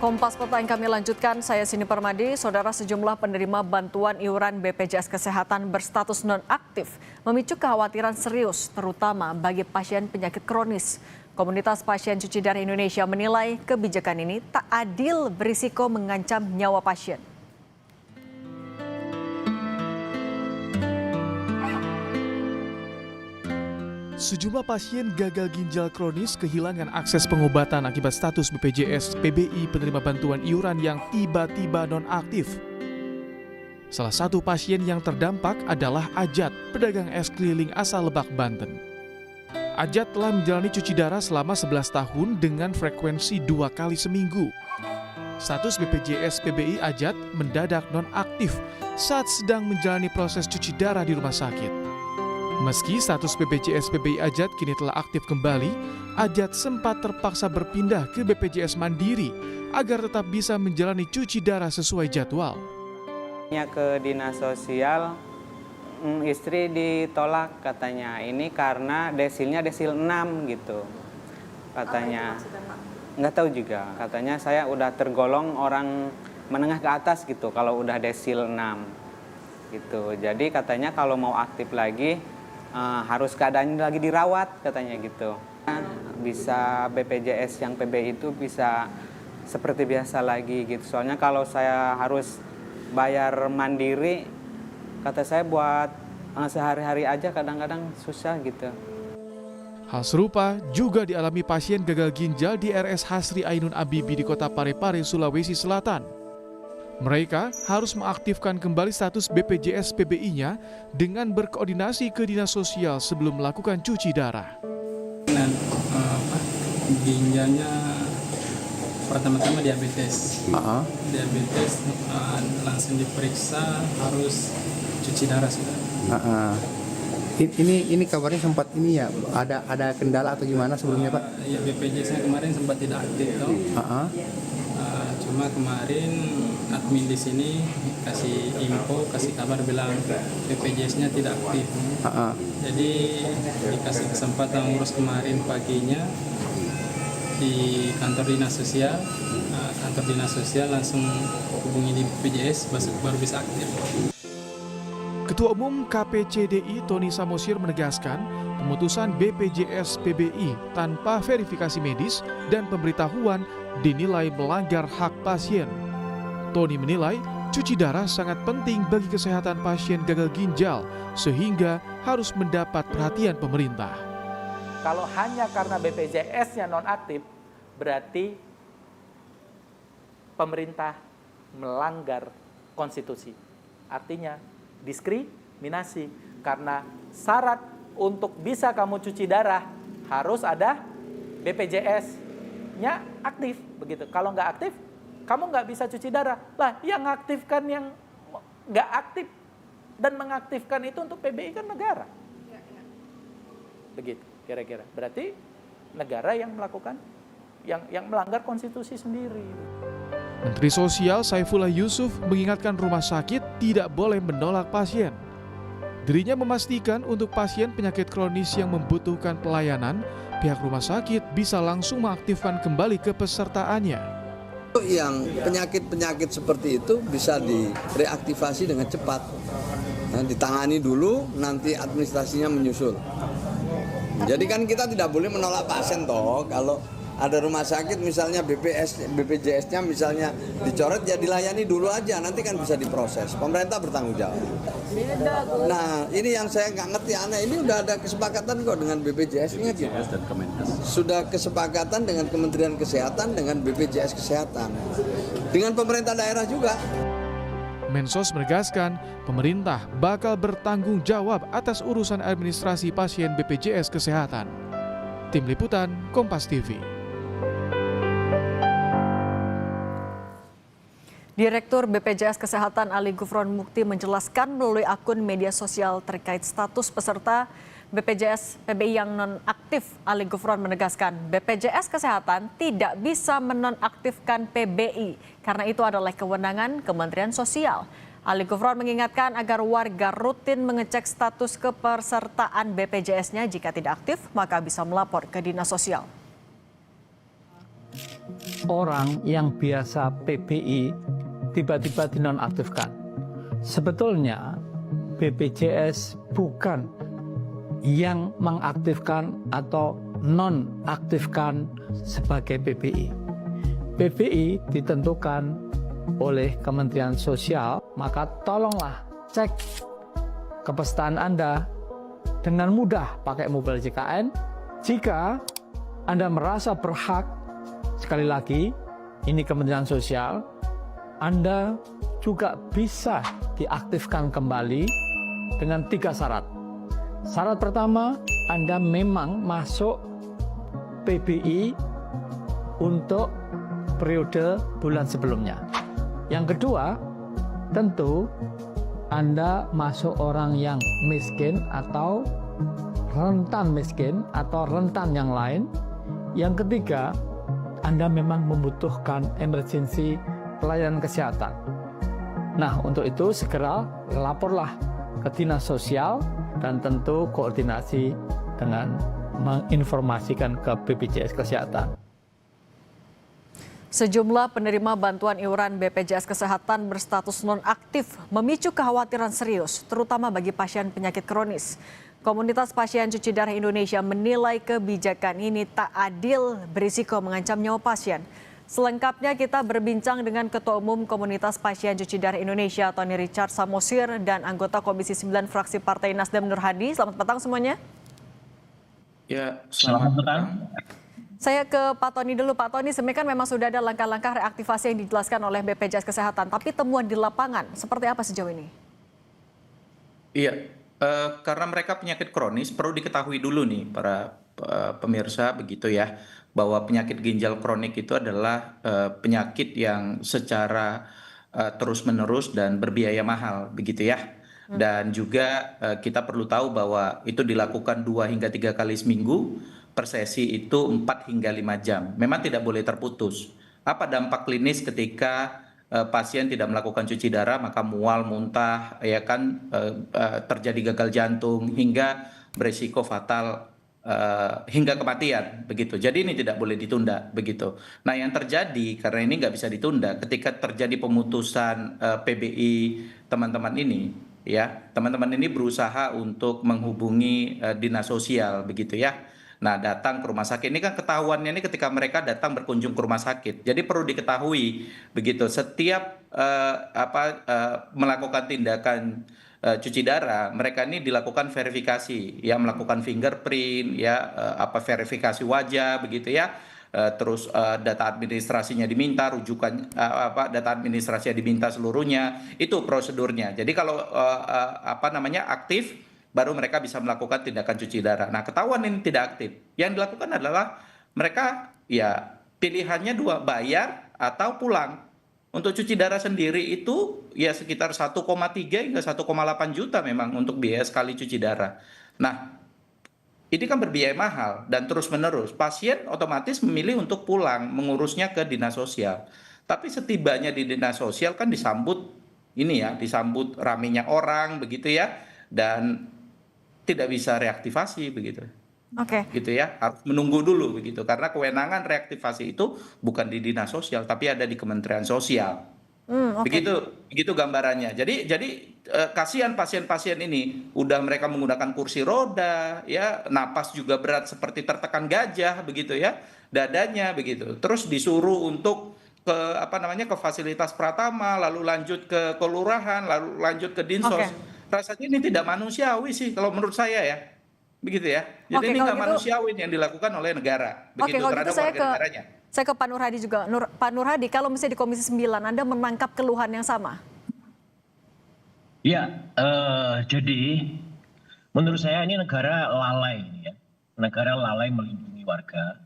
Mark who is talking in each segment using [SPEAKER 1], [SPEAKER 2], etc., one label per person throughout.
[SPEAKER 1] Kompas Petang kami lanjutkan, saya Sini Permadi. Saudara, sejumlah penerima bantuan iuran BPJS Kesehatan berstatus nonaktif memicu kekhawatiran serius, terutama bagi pasien penyakit kronis. Komunitas Pasien Cuci Darah Indonesia menilai kebijakan ini tak adil, berisiko mengancam nyawa pasien.
[SPEAKER 2] Sejumlah pasien gagal ginjal kronis kehilangan akses pengobatan akibat status BPJS PBI penerima bantuan iuran yang tiba-tiba nonaktif. Salah satu pasien yang terdampak adalah Ajat, pedagang es keliling asal Lebak, Banten. Ajat telah menjalani cuci darah selama 11 tahun dengan frekuensi 2 kali seminggu. Status BPJS PBI Ajat mendadak nonaktif saat sedang menjalani proses cuci darah di rumah sakit. Meski status BPJS PBI Ajat kini telah aktif kembali, Ajat sempat terpaksa berpindah ke BPJS Mandiri agar tetap bisa menjalani cuci darah sesuai jadwal.
[SPEAKER 3] Ke dinas sosial, istri ditolak katanya, ini karena desilnya desil 6 gitu. Katanya, nggak tahu juga, katanya saya udah tergolong orang menengah ke atas gitu kalau udah desil 6 gitu. Jadi katanya kalau mau aktif lagi, harus keadaannya lagi dirawat katanya gitu. Bisa BPJS yang PBI itu bisa seperti biasa lagi gitu. Soalnya kalau saya harus bayar mandiri, kata saya buat sehari-hari aja kadang-kadang susah gitu.
[SPEAKER 2] Hal serupa juga dialami pasien gagal ginjal di RS Hasri Ainun Abibi di kota Parepare, Sulawesi Selatan. Mereka harus mengaktifkan kembali status BPJS PBI-nya dengan berkoordinasi ke dinas sosial sebelum melakukan cuci darah.
[SPEAKER 4] Ginjalnya pertama-tama diabetes. Diabetes langsung diperiksa, harus cuci darah sudah.
[SPEAKER 5] Ini kabarnya sempat ini ya, ada kendala atau gimana sebelumnya, Pak?
[SPEAKER 4] Ya, BPJS-nya kemarin sempat tidak aktif toh. Cuma kemarin admin di sini kasih info, kasih kabar bilang BPJS-nya tidak aktif. Jadi dikasih kesempatan ngurus kemarin paginya di kantor dinas sosial. Kantor dinas sosial langsung hubungi di BPJS baru bisa aktif.
[SPEAKER 2] Ketua Umum KPCDI Tony Samosir menegaskan pemutusan BPJS PBI tanpa verifikasi medis dan pemberitahuan dinilai melanggar hak pasien. Tony menilai cuci darah sangat penting bagi kesehatan pasien gagal ginjal sehingga harus mendapat perhatian pemerintah.
[SPEAKER 6] Kalau hanya karena BPJS-nya nonaktif, berarti pemerintah melanggar konstitusi. Artinya diskriminasi, karena syarat untuk bisa kamu cuci darah harus ada BPJS-nya aktif begitu. Kalau nggak aktif, kamu nggak bisa cuci darah. Lah, yang aktifkan yang nggak aktif dan mengaktifkan itu untuk PBI kan negara. Begitu kira-kira. Berarti negara yang melakukan, yang melanggar konstitusi sendiri.
[SPEAKER 2] Menteri Sosial Saifullah Yusuf mengingatkan rumah sakit tidak boleh menolak pasien. Dirinya memastikan untuk pasien penyakit kronis yang membutuhkan pelayanan, pihak rumah sakit bisa langsung mengaktifkan kembali kepesertaannya.
[SPEAKER 7] Yang penyakit-penyakit seperti itu bisa direaktivasi dengan cepat. Ditangani dulu, nanti administrasinya menyusul. Jadi kan kita tidak boleh menolak pasien toh. Kalau ada rumah sakit misalnya BPJS-nya misalnya dicoret, ya dilayani dulu aja, nanti kan bisa diproses. Pemerintah bertanggung jawab. Nah, ini yang saya nggak ngerti aneh, ini udah ada kesepakatan kok dengan BPJS-nya gitu. Sudah kesepakatan dengan Kementerian Kesehatan, dengan BPJS Kesehatan. Dengan pemerintah daerah juga.
[SPEAKER 2] Mensos menegaskan pemerintah bakal bertanggung jawab atas urusan administrasi pasien BPJS Kesehatan. Tim Liputan Kompas TV.
[SPEAKER 1] Direktur BPJS Kesehatan Ali Gufron Mukti menjelaskan melalui akun media sosial terkait status peserta BPJS PBI yang nonaktif. Ali Gufron menegaskan BPJS Kesehatan tidak bisa menonaktifkan PBI karena itu adalah kewenangan Kementerian Sosial. Ali Gufron mengingatkan agar warga rutin mengecek status kepesertaan BPJS-nya. Jika tidak aktif, maka bisa melapor ke Dinas Sosial.
[SPEAKER 8] orang yang biasa PBI tiba-tiba dinonaktifkan. Sebetulnya BPJS bukan yang mengaktifkan atau nonaktifkan sebagai PBI. PBI ditentukan oleh Kementerian Sosial, maka tolonglah cek kepesertaan Anda dengan mudah pakai mobile JKN. Jika Anda merasa berhak, sekali lagi, ini Kementerian Sosial, Anda juga bisa diaktifkan kembali dengan 3 syarat. Syarat pertama, Anda memang masuk PBI untuk periode bulan sebelumnya. Yang kedua, tentu Anda masuk orang yang miskin atau rentan miskin atau rentan yang lain. Yang ketiga, Anda memang membutuhkan emergency pelayanan kesehatan. Nah, untuk itu segera laporlah ke Dinas Sosial dan tentu koordinasi dengan menginformasikan ke BPJS Kesehatan.
[SPEAKER 1] Sejumlah penerima bantuan iuran BPJS Kesehatan berstatus nonaktif memicu kekhawatiran serius, terutama bagi pasien penyakit kronis. Komunitas Pasien Cuci Darah Indonesia menilai kebijakan ini tak adil, berisiko mengancam nyawa pasien. Selengkapnya kita berbincang dengan Ketua Umum Komunitas Pasien Cuci Darah Indonesia, Tony Richard Samosir, dan anggota Komisi 9 Fraksi Partai Nasdem Nur Hadi. Selamat petang semuanya.
[SPEAKER 9] Ya, selamat petang.
[SPEAKER 1] Saya ke Pak Tony dulu. Pak Tony, sebenarnya kan memang sudah ada langkah-langkah reaktivasi yang dijelaskan oleh BPJS Kesehatan, tapi temuan di lapangan seperti apa sejauh ini?
[SPEAKER 9] Iya, karena mereka penyakit kronis, perlu diketahui dulu nih para pemirsa begitu ya, bahwa penyakit ginjal kronik itu adalah penyakit yang secara terus-menerus dan berbiaya mahal begitu ya. Dan juga kita perlu tahu bahwa itu dilakukan 2 hingga 3 kali seminggu, per sesi itu 4 hingga 5 jam. Memang tidak boleh terputus. Apa dampak klinis ketika pasien tidak melakukan cuci darah, maka mual, muntah, ya kan, terjadi gagal jantung hingga berisiko fatal hingga kematian begitu. Jadi ini tidak boleh ditunda begitu. Nah, yang terjadi karena ini nggak bisa ditunda ketika terjadi pemutusan PBI teman-teman ini, ya teman-teman ini berusaha untuk menghubungi dinas sosial begitu ya. Nah, datang ke rumah sakit ini kan ketahuannya ini ketika mereka datang berkunjung ke rumah sakit. Jadi perlu diketahui begitu, setiap melakukan tindakan cuci darah, mereka ini dilakukan verifikasi, ya melakukan fingerprint, ya verifikasi wajah begitu ya. Terus data administrasinya diminta, rujukan data administrasinya diminta seluruhnya. Itu prosedurnya. Jadi kalau aktif, baru mereka bisa melakukan tindakan cuci darah. Nah, ketahuan ini tidak aktif. Yang dilakukan adalah mereka ya pilihannya 2, bayar atau pulang. Untuk cuci darah sendiri itu ya sekitar 1,3 hingga 1,8 juta memang untuk biaya sekali cuci darah. Nah, ini kan berbiaya mahal dan terus-menerus. Pasien otomatis memilih untuk pulang, mengurusnya ke dinas sosial. Tapi setibanya di dinas sosial kan disambut ramenya orang begitu ya, dan tidak bisa reaktivasi begitu.
[SPEAKER 1] Oke.
[SPEAKER 9] Gitu ya, harus menunggu dulu begitu karena kewenangan reaktivasi itu bukan di dinas sosial tapi ada di Kementerian Sosial. Begitu gambarannya. Jadi kasihan pasien-pasien ini, udah mereka menggunakan kursi roda ya, napas juga berat seperti tertekan gajah begitu ya, dadanya begitu. Terus disuruh untuk ke ke fasilitas Pratama, lalu lanjut ke kelurahan, lalu lanjut ke Dinsos. Rasanya ini tidak manusiawi sih kalau menurut saya ya. Begitu ya. Jadi ini nggak manusiawi yang dilakukan oleh negara. Begitu terhadap warga negaranya.
[SPEAKER 1] Saya ke Pak Nur Hadi juga. Pak Nur Hadi, kalau misalnya di Komisi 9 Anda menangkap keluhan yang sama?
[SPEAKER 10] Ya, jadi menurut saya ini negara lalai ya. Negara lalai melindungi warga.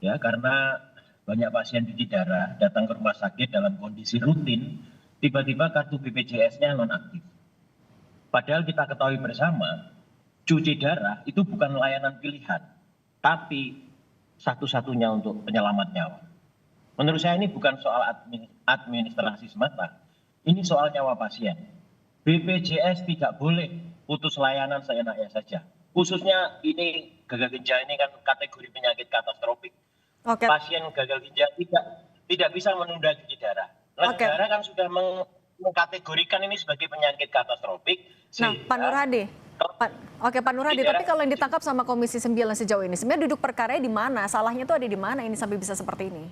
[SPEAKER 10] Ya, karena banyak pasien cuci darah datang ke rumah sakit dalam kondisi rutin, tiba-tiba kartu BPJS-nya nonaktif. Padahal kita ketahui bersama, cuci darah itu bukan layanan pilihan, tapi satu-satunya untuk penyelamat nyawa. Menurut saya ini bukan soal administrasi semata, ini soal nyawa pasien. BPJS tidak boleh putus layanan seenaknya saja. Khususnya ini gagal ginjal ini kan kategori penyakit katastrofik.
[SPEAKER 1] Oke.
[SPEAKER 10] Pasien gagal ginjal tidak bisa menunda cuci darah.
[SPEAKER 1] Oke.
[SPEAKER 10] Negara kan sudah mengkategorikan ini sebagai penyakit katastrofik.
[SPEAKER 1] Nah, Pak Nurhadi. Pak Nurhadi, tapi kalau yang ditangkap sama Komisi 9 sejauh ini, sebenarnya duduk perkaranya di mana? Salahnya itu ada di mana ini sampai bisa seperti ini?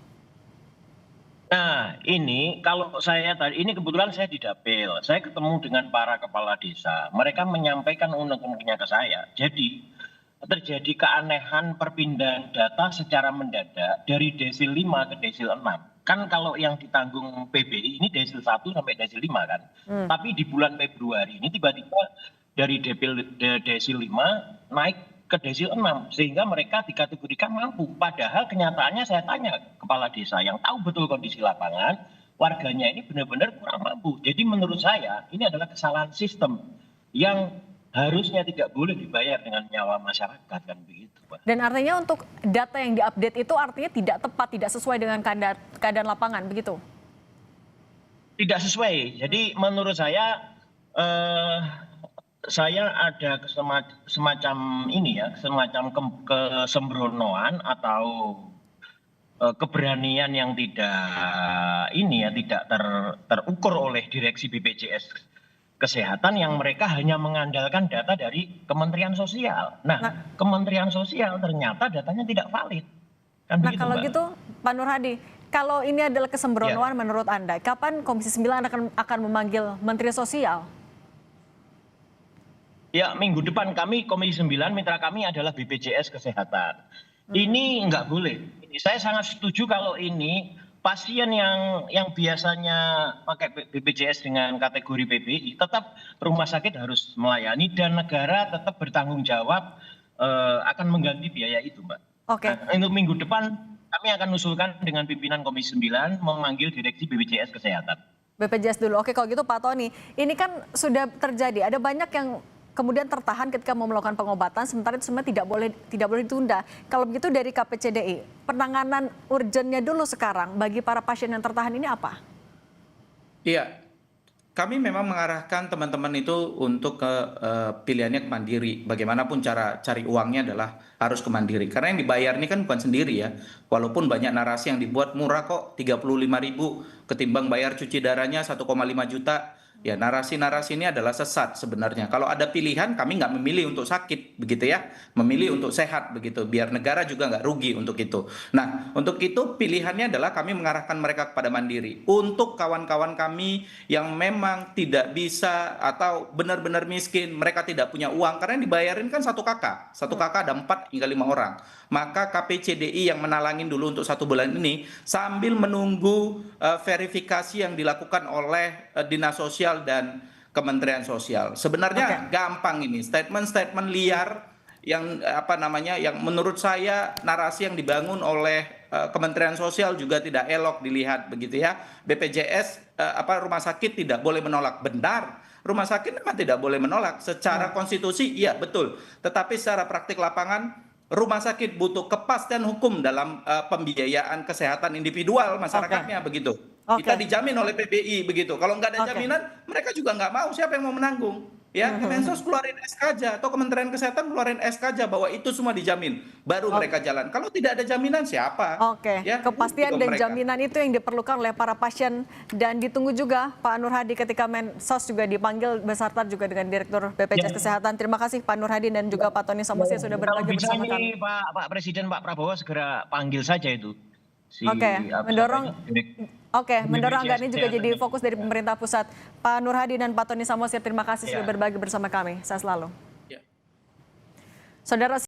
[SPEAKER 10] Nah, ini kalau saya tadi, ini kebetulan saya di Dapil, saya ketemu dengan para kepala desa. Mereka menyampaikan unek-uneknya ke saya. Jadi, terjadi keanehan perpindahan data secara mendadak dari desil 5 ke desil 6. Kan kalau yang ditanggung PBI ini desil 1 sampai desil 5 kan. Tapi di bulan Februari ini tiba-tiba dari desil 5 naik ke desil 6 sehingga mereka dikategorikan mampu. Padahal kenyataannya saya tanya kepala desa yang tahu betul kondisi lapangan, warganya ini benar-benar kurang mampu. Jadi menurut saya ini adalah kesalahan sistem yang harusnya tidak boleh dibayar dengan nyawa masyarakat kan begitu, Pak.
[SPEAKER 1] Dan artinya untuk data yang diupdate itu artinya tidak tepat, tidak sesuai dengan keadaan lapangan, begitu?
[SPEAKER 10] Tidak sesuai. Jadi menurut saya ada semacam ini ya, semacam kesembronoan atau keberanian yang tidak terukur oleh direksi BPJS Kesehatan yang mereka hanya mengandalkan data dari Kementerian Sosial. Nah, Kementerian Sosial ternyata datanya tidak valid. Kan
[SPEAKER 1] nah,
[SPEAKER 10] begitu,
[SPEAKER 1] kalau
[SPEAKER 10] Mbak?
[SPEAKER 1] gitu, Pak Nurhadi, kalau ini adalah kesembronoan menurut Anda, kapan Komisi 9 akan memanggil Menteri Sosial?
[SPEAKER 10] Ya, minggu depan kami Komisi 9, mitra kami adalah BPJS Kesehatan. Ini nggak boleh. Saya sangat setuju kalau ini pasien yang biasanya pakai BPJS dengan kategori PBI, tetap rumah sakit harus melayani dan negara tetap bertanggung jawab akan mengganti biaya itu, Mbak.
[SPEAKER 1] Oke.
[SPEAKER 10] Nah, untuk minggu depan kami akan usulkan dengan pimpinan Komisi 9 memanggil direksi BPJS Kesehatan.
[SPEAKER 1] BPJS dulu. Oke, kalau gitu Pak Tony, ini kan sudah terjadi. Ada banyak yang kemudian tertahan ketika mau melakukan pengobatan, sementara itu sebenarnya tidak boleh ditunda. Kalau begitu dari KPCDI, penanganan urgennya dulu sekarang bagi para pasien yang tertahan ini apa?
[SPEAKER 9] Iya, kami memang mengarahkan teman-teman itu untuk ke pilihannya ke mandiri. Bagaimanapun cara cari uangnya adalah harus ke mandiri. Karena yang dibayar ini kan bukan sendiri ya. Walaupun banyak narasi yang dibuat murah kok, 35.000 ketimbang bayar cuci darahnya 1,5 juta. Ya, narasi-narasi ini adalah sesat sebenarnya. Kalau ada pilihan, kami nggak memilih untuk sakit, begitu ya. Memilih untuk sehat, begitu. Biar negara juga nggak rugi untuk itu. Nah, untuk itu pilihannya adalah kami mengarahkan mereka kepada mandiri. Untuk kawan-kawan kami yang memang tidak bisa atau benar-benar miskin, mereka tidak punya uang. Karena yang dibayarin kan satu kakak. Satu kakak ada 4 hingga 5 orang. Maka KPCDI yang menalangin dulu untuk 1 bulan ini sambil menunggu verifikasi yang dilakukan oleh Dinas Sosial dan Kementerian Sosial. Sebenarnya gampang ini, statement-statement liar yang yang menurut saya narasi yang dibangun oleh Kementerian Sosial juga tidak elok dilihat begitu ya. BPJS rumah sakit tidak boleh menolak. Benar. Rumah sakit memang tidak boleh menolak secara konstitusi, iya betul. Tetapi secara praktik lapangan rumah sakit butuh kepastian hukum dalam pembiayaan kesehatan individual masyarakatnya begitu. Kita dijamin oleh PBI begitu. Kalau nggak ada jaminan, mereka juga nggak mau. Siapa yang mau menanggung? Ya, Kemensos keluarin SK aja atau Kementerian Kesehatan keluarin SK aja bahwa itu semua dijamin. Baru mereka jalan. Kalau tidak ada jaminan siapa? Ya,
[SPEAKER 1] kepastian dan jaminan itu yang diperlukan oleh para pasien dan ditunggu juga Pak Nurhadi ketika Mensos juga dipanggil beserta juga dengan Direktur BPJS Kesehatan. Terima kasih Pak Nurhadi dan juga Pak Tony Samosir sudah berbagi bersama kami.
[SPEAKER 10] Pak Presiden, Pak Prabowo segera panggil saja itu.
[SPEAKER 1] Mendorong anggaran ini juga jadi fokus dari pemerintah pusat. Pak Nurhadi dan Pak Tony Samosir, terima kasih sudah berbagi bersama kami. Saya selalu. Saudara